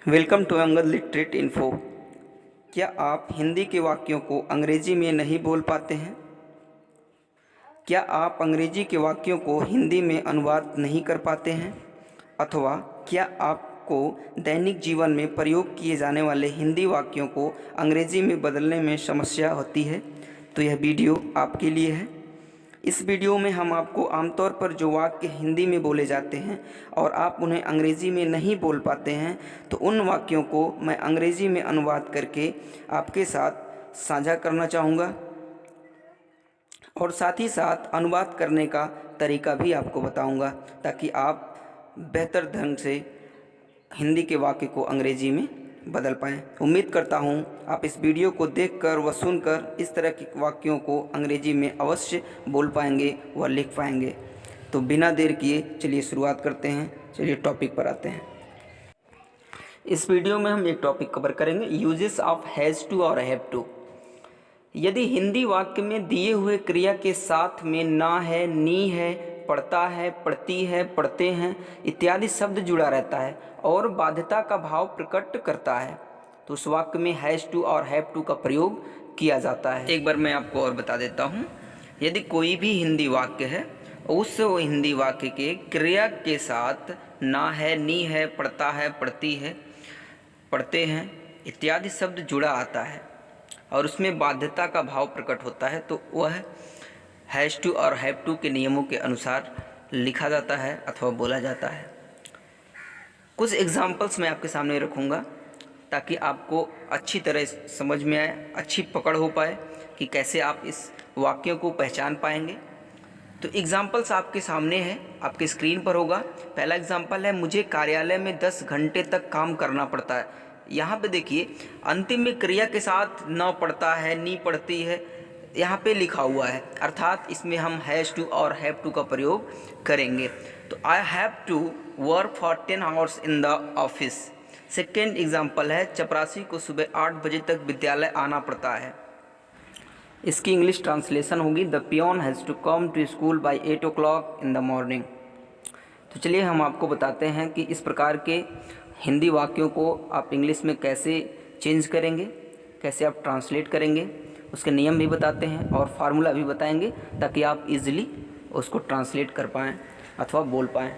Welcome to Angad literate info. क्या आप हिंदी के वाक्यों को अंग्रेजी में नहीं बोल पाते हैं? क्या आप अंग्रेजी के वाक्यों को हिंदी में अनुवाद नहीं कर पाते हैं? अथवा क्या आपको दैनिक जीवन में प्रयोग किए जाने वाले हिंदी वाक्यों को अंग्रेजी में बदलने में समस्या होती है? तो यह वीडियो आपके लिए है। इस वीडियो में हम आपको आमतौर पर जो वाक्य हिंदी में बोले जाते हैं और आप उन्हें अंग्रेजी में नहीं बोल पाते हैं, तो उन वाक्यों को मैं अंग्रेजी में अनुवाद करके आपके साथ साझा करना चाहूँगा और साथ ही साथ अनुवाद करने का तरीका भी आपको बताऊँगा, ताकि आप बेहतर ढंग से हिंदी के वाक्य को अंग्रेजी में बदल पाएँ। उम्मीद करता हूँ आप इस वीडियो को देखकर व सुनकर इस तरह के वाक्यों को अंग्रेजी में अवश्य बोल पाएंगे व लिख पाएंगे। तो बिना देर किए चलिए शुरुआत करते हैं। चलिए टॉपिक पर आते हैं। इस वीडियो में हम एक टॉपिक कवर करेंगे, यूजेस ऑफ हैज़ टू और हैव टू। यदि हिंदी वाक्य में दिए हुए क्रिया के साथ में ना है, नी है, पढ़ता है, पढ़ती है, पढ़ते हैं इत्यादि शब्द जुड़ा रहता है और बाध्यता का भाव प्रकट करता है, तो उस वाक्य में हैज़ टू और हैव टू का प्रयोग किया जाता है। एक बार मैं आपको और बता देता हूँ। यदि कोई भी हिंदी वाक्य है, उस हिंदी वाक्य के क्रिया के साथ ना है, नी है, पढ़ता है, पढ़ती है, पढ़ते हैं इत्यादि शब्द जुड़ा आता है और उसमें बाध्यता का भाव प्रकट होता है, तो वह हैज़ टू और हैव टू के नियमों के अनुसार लिखा जाता है अथवा बोला जाता है। कुछ एग्जाम्पल्स मैं आपके सामने रखूँगा ताकि आपको अच्छी तरह समझ में आए, अच्छी पकड़ हो पाए कि कैसे आप इस वाक्यों को पहचान पाएंगे। तो एग्जाम्पल्स आपके सामने है, आपके स्क्रीन पर होगा। पहला एग्जाम्पल है, मुझे कार्यालय में 10 घंटे तक काम करना पड़ता है। यहाँ पे देखिए अंतिम में क्रिया के साथ न पढ़ता है, नी पढ़ती है यहाँ पे लिखा हुआ है, अर्थात इसमें हम हैज़ टू और हैव टू का प्रयोग करेंगे। तो I have to work for 10 hours in the office. Second example है, चपरासी को सुबह 8 बजे तक विद्यालय आना पड़ता है। इसकी इंग्लिश ट्रांसलेशन होगी, the peon has to come to school by 8 o'clock in the morning. तो चलिए हम आपको बताते हैं कि इस प्रकार के हिंदी वाक्यों को आप इंग्लिश में कैसे चेंज करेंगे, कैसे आप ट्रांसलेट करेंगे, उसके नियम भी बताते हैं और फार्मूला भी बताएंगे ताकि आप इजीली उसको ट्रांसलेट कर पाएँ अथवा बोल पाएँ।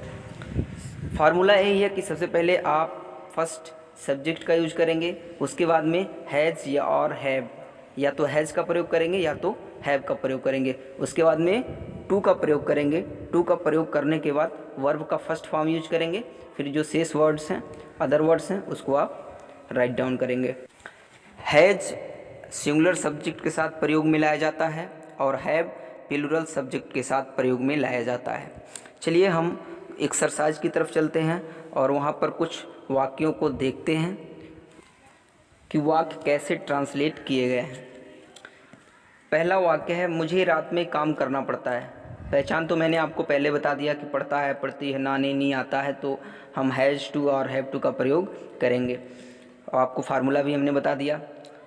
फार्मूला यही है कि सबसे पहले आप फर्स्ट सब्जेक्ट का यूज करेंगे, उसके बाद में हैज़ या और हैव, या तो हैज़ का प्रयोग करेंगे या तो हैव का प्रयोग करेंगे। उसके बाद में टू का प्रयोग करेंगे। टू का प्रयोग करने के बाद वर्ब का फर्स्ट फॉर्म यूज करेंगे, फिर जो शेष वर्ड्स हैं, अदर वर्ड्स हैं, उसको आप राइट डाउन करेंगे। हैज़ सिंगुलर सब्जेक्ट के साथ प्रयोग में लाया जाता है और हैव प्लूरल सब्जेक्ट के साथ प्रयोग में लाया जाता है। चलिए हम एक्सरसाइज की तरफ चलते हैं और वहाँ पर कुछ वाक्यों को देखते हैं कि वाक्य कैसे ट्रांसलेट किए गए हैं। पहला वाक्य है, मुझे रात में काम करना पड़ता है। पहचान तो मैंने आपको पहले बता दिया कि पढ़ता है, पढ़ती है, ना नहीं आता है, तो हम हैज़ टू और हैव टू का प्रयोग करेंगे और आपको फार्मूला भी हमने बता दिया।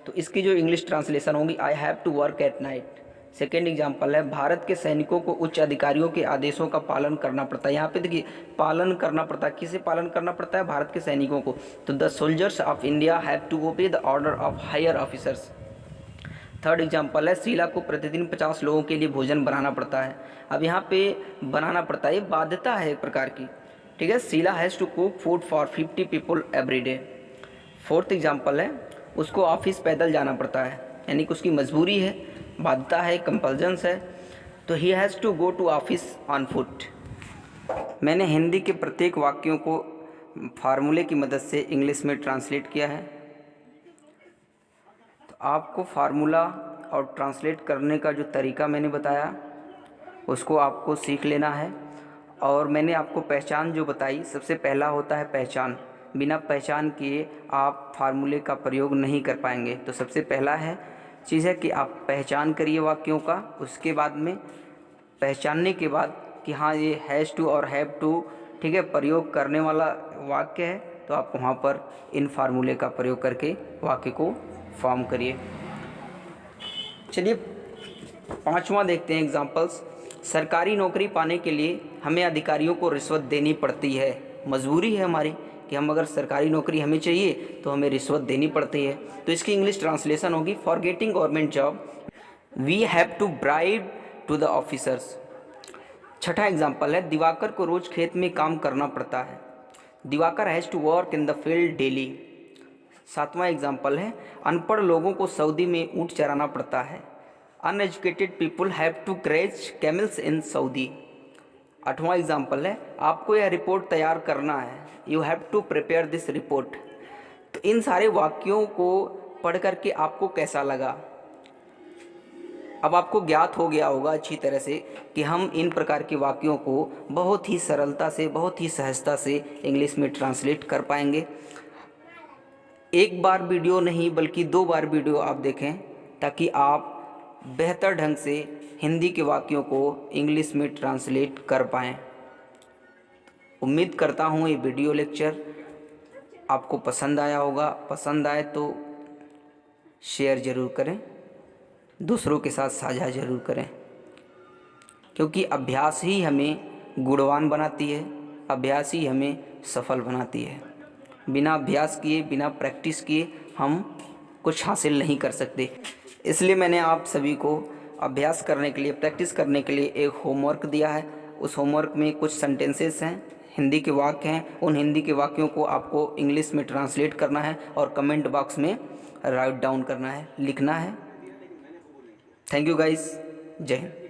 तो इसकी जो इंग्लिश ट्रांसलेशन होगी, I have to work at night. Second example है, भारत के सैनिकों को उच्च अधिकारियों के आदेशों का पालन करना पड़ता है। यहाँ पे देखिए पालन करना पड़ता है, किसे पालन करना पड़ता है? भारत के सैनिकों को। तो the soldiers of India have to obey the order of higher officers. Third example है, शीला को प्रतिदिन 50 लोगों के लिए भोजन बनाना पड़ता है। अब यहाँ पे बनाना पड़ता है, ये बाध्यता है एक प्रकार की, ठीक है। Sheela has to cook food for 50 people every day. Fourth example है, उसको ऑफिस पैदल जाना पड़ता है, यानी कि उसकी मजबूरी है, बाध्यता है, कंपल्जन्स है, तो he has to go to office on foot. मैंने हिंदी के प्रत्येक वाक्यों को फार्मूले की मदद से इंग्लिश में ट्रांसलेट किया है। तो आपको फार्मूला और ट्रांसलेट करने का जो तरीका मैंने बताया उसको आपको सीख लेना है। और मैंने आपको पहचान जो बताई, सबसे पहला होता है पहचान। बिना पहचान किए आप फार्मूले का प्रयोग नहीं कर पाएंगे। तो सबसे पहला है चीज़ है कि आप पहचान करिए वाक्यों का। उसके बाद में पहचानने के बाद कि हाँ ये हैज़ टू और हैव टू, ठीक है, प्रयोग करने वाला वाक्य है, तो आप वहाँ पर इन फार्मूले का प्रयोग करके वाक्य को फॉर्म करिए। चलिए पांचवा देखते हैं एग्जाम्पल्स। सरकारी नौकरी पाने के लिए हमें अधिकारियों को रिश्वत देनी पड़ती है, मजबूरी है हमारी, कि हम अगर सरकारी नौकरी हमें चाहिए तो हमें रिश्वत देनी पड़ती है। तो इसकी इंग्लिश ट्रांसलेशन होगी, for getting government job we have to bribe to the officers. छठा एग्जाम्पल है, दिवाकर को रोज खेत में काम करना पड़ता है। Diwakar has to work in the field daily. सातवां एग्जाम्पल है, अनपढ़ लोगों को सऊदी में ऊँट चराना पड़ता है। Uneducated people have to graze camels in Saudi. आठवां एग्जाम्पल है, आपको यह रिपोर्ट तैयार करना है, you have to prepare this report. तो इन सारे वाक्यों को पढ़ करके आपको कैसा लगा? अब आपको ज्ञात हो गया होगा अच्छी तरह से कि हम इन प्रकार के वाक्यों को बहुत ही सरलता से, बहुत ही सहजता से इंग्लिश में ट्रांसलेट कर पाएंगे। एक बार वीडियो नहीं बल्कि 2 बार वीडियो आप देखें ताकि आप बेहतर ढंग से हिंदी के वाक्यों को इंग्लिश में ट्रांसलेट कर पाएँ। उम्मीद करता हूँ ये वीडियो लेक्चर आपको पसंद आया होगा। पसंद आए तो शेयर ज़रूर करें, दूसरों के साथ साझा ज़रूर करें, क्योंकि अभ्यास ही हमें गुणवान बनाती है, अभ्यास ही हमें सफल बनाती है। बिना अभ्यास किए, बिना प्रैक्टिस किए हम कुछ हासिल नहीं कर सकते। इसलिए मैंने आप सभी को अभ्यास करने के लिए, प्रैक्टिस करने के लिए एक होमवर्क दिया है। उस होमवर्क में कुछ सेंटेंसेस हैं, हिंदी के वाक्य हैं। उन हिंदी के वाक्यों को आपको इंग्लिश में ट्रांसलेट करना है और कमेंट बॉक्स में राइट डाउन करना है, लिखना है। थैंक यू गाइस, जय हिंद।